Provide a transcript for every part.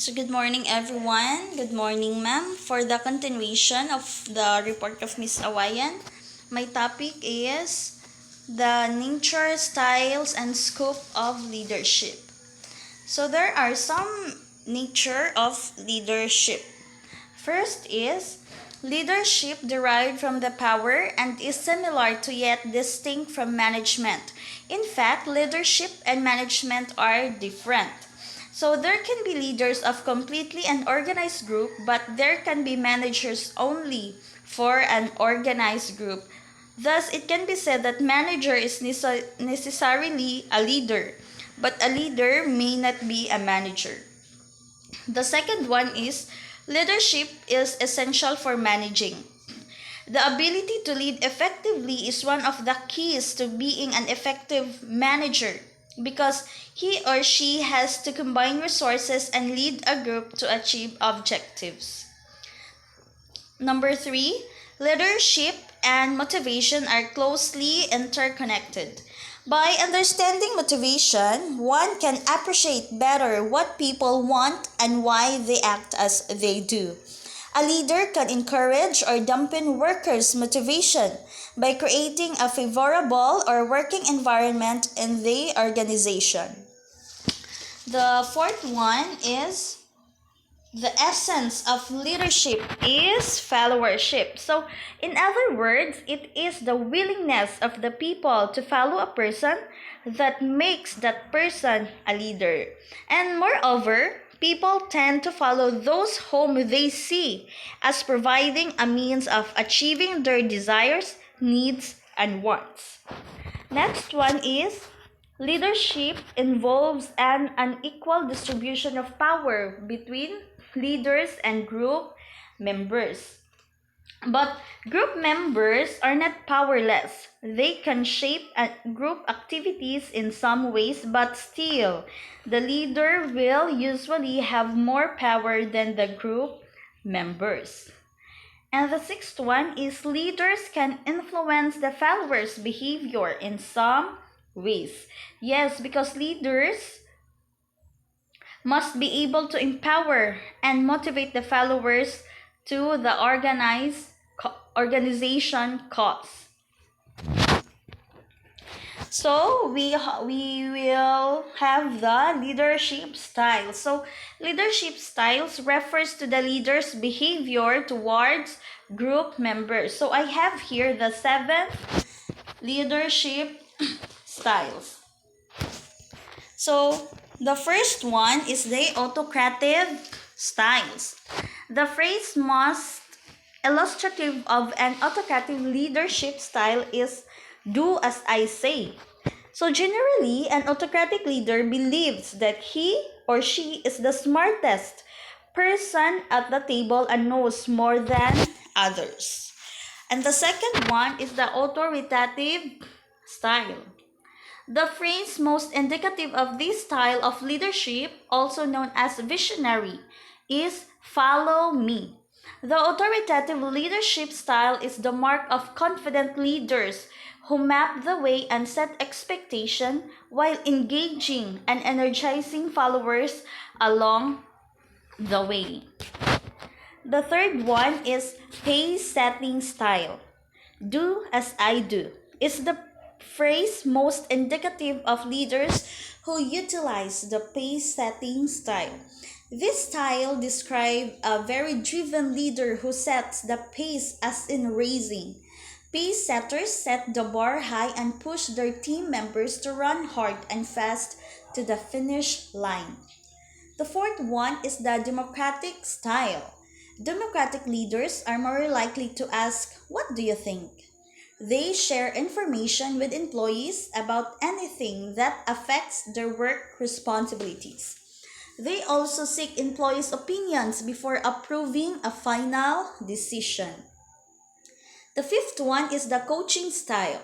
So good morning everyone. Good morning ma'am. For the continuation of the report of Miss Awayan, my topic is the nature, styles, and scope of leadership. So there are some nature of leadership. First is leadership derived from the power and is similar to yet distinct from management. In fact, leadership and management are different. So there can be leaders of completely an organized group, but there can be managers only for an organized group. Thus, it can be said that manager is necessarily a leader, but a leader may not be a manager. The second one is leadership is essential for managing. The ability to lead effectively is one of the keys to being an effective manager because he or she has to combine resources and lead a group to achieve objectives. Number three, leadership and motivation are closely interconnected. By understanding motivation, one can appreciate better what people want and why they act as they do. A leader can encourage or dampen workers' motivation by creating a favorable or working environment in the organization. The fourth one is the essence of leadership is followership. So, in other words, it is the willingness of the people to follow a person that makes that person a leader. And moreover, people tend to follow those whom they see as providing a means of achieving their desires, needs, and wants. Next one is leadership involves an unequal distribution of power between leaders and group members. But group members are not powerless. They can shape group activities in some ways, but still, the leader will usually have more power than the group members. And the sixth one is leaders can influence the followers' behavior in some ways. Yes, because leaders must be able to empower and motivate the followers to the organization cause. So we will have the leadership style. So leadership styles refers to the leader's behavior towards group members. So I have here the 7 leadership styles. So the first one is the autocratic styles. The phrase most illustrative of an autocratic leadership style is do as I say. So generally, an autocratic leader believes that he or she is the smartest person at the table and knows more than others. And the second one is the authoritative style. The phrase most indicative of this style of leadership, also known as visionary, is follow me. The authoritative leadership style is the mark of confident leaders who map the way and set expectation while engaging and energizing followers along the way. The third one is pace setting style. Do as I do is the phrase most indicative of leaders who utilize the pace setting style. This style describes a very driven leader who sets the pace as in racing. Pace setters set the bar high and push their team members to run hard and fast to the finish line. The fourth one is the democratic style. Democratic leaders are more likely to ask, what do you think? They share information with employees about anything that affects their work responsibilities. They also seek employees' opinions before approving a final decision. The fifth one is the coaching style.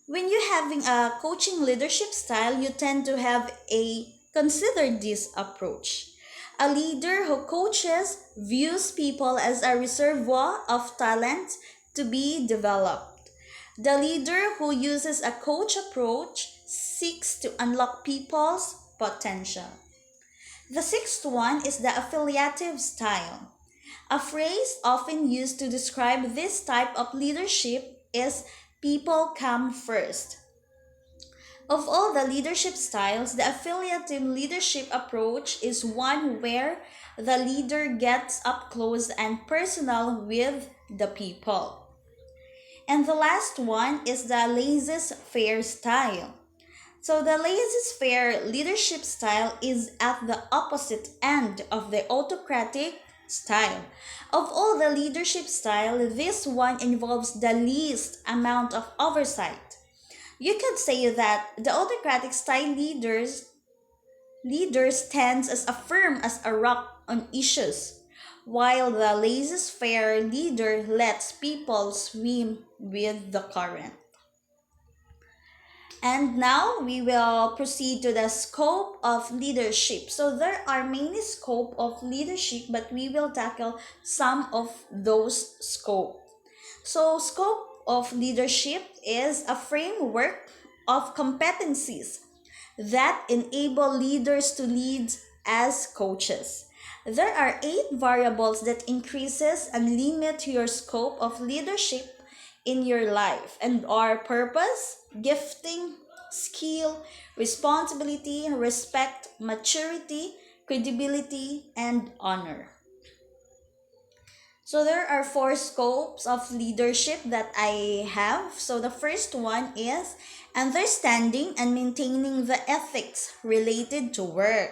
When you're having a coaching leadership style, you tend to have a consider this approach. A leader who coaches views people as a reservoir of talent to be developed. The leader who uses a coach approach seeks to unlock people's potential. The sixth one is the affiliative style. A phrase often used to describe this type of leadership is people come first. Of all the leadership styles, the affiliative leadership approach is one where the leader gets up close and personal with the people. And the last one is the laissez-faire style. So the laissez-faire leadership style is at the opposite end of the autocratic style. Of all the leadership style, this one involves the least amount of oversight. You could say that the autocratic style leader stands as firm as a rock on issues, while the laissez-faire leader lets people swim with the current. And now we will proceed to the scope of leadership. So there are many scope of leadership, but we will tackle some of those scope. So scope of leadership is a framework of competencies that enable leaders to lead as coaches. There are 8 variables that increases and limit your scope of leadership in your life and are purpose, gifting, skill, responsibility, respect, maturity, credibility, and honor. So there are 4 scopes of leadership that I have. So the first one is understanding and maintaining the ethics related to work.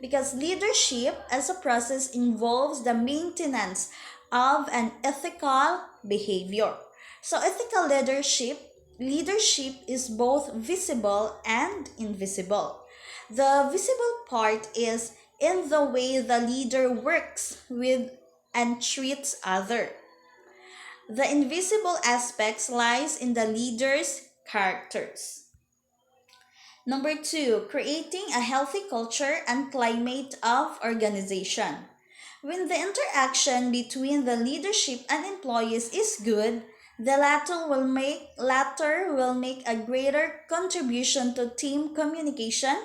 Because leadership as a process involves the maintenance of an ethical behavior. So ethical leadership is both visible and invisible. The visible part is in the way the leader works with and treats other. The invisible aspects lies in the leader's characters. Number 2, creating a healthy culture and climate of organization. When the interaction between the leadership and employees is good, the latter will make a greater contribution to team communication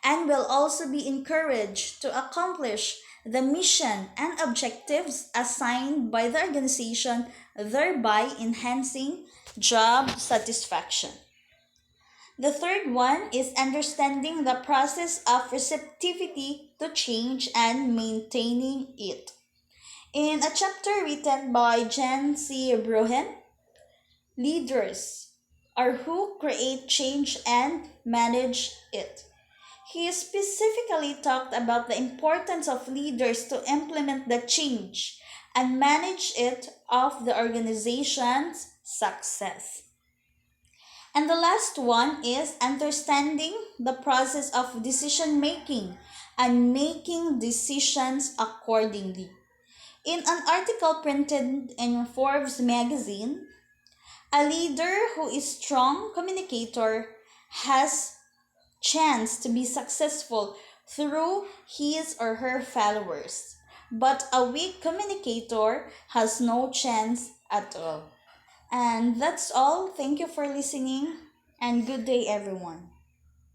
and will also be encouraged to accomplish the mission and objectives assigned by the organization, thereby enhancing job satisfaction. The third one is understanding the process of receptivity to change and maintaining it. In a chapter written by Jan C. Bruhen, leaders are who create change and manage it. He specifically talked about the importance of leaders to implement the change and manage it of the organization's success. And the last one is understanding the process of decision making and making decisions accordingly. In an article printed in Forbes magazine, a leader who is strong communicator has chance to be successful through his or her followers, but a weak communicator has no chance at all. And that's all. Thank you for listening and good day everyone.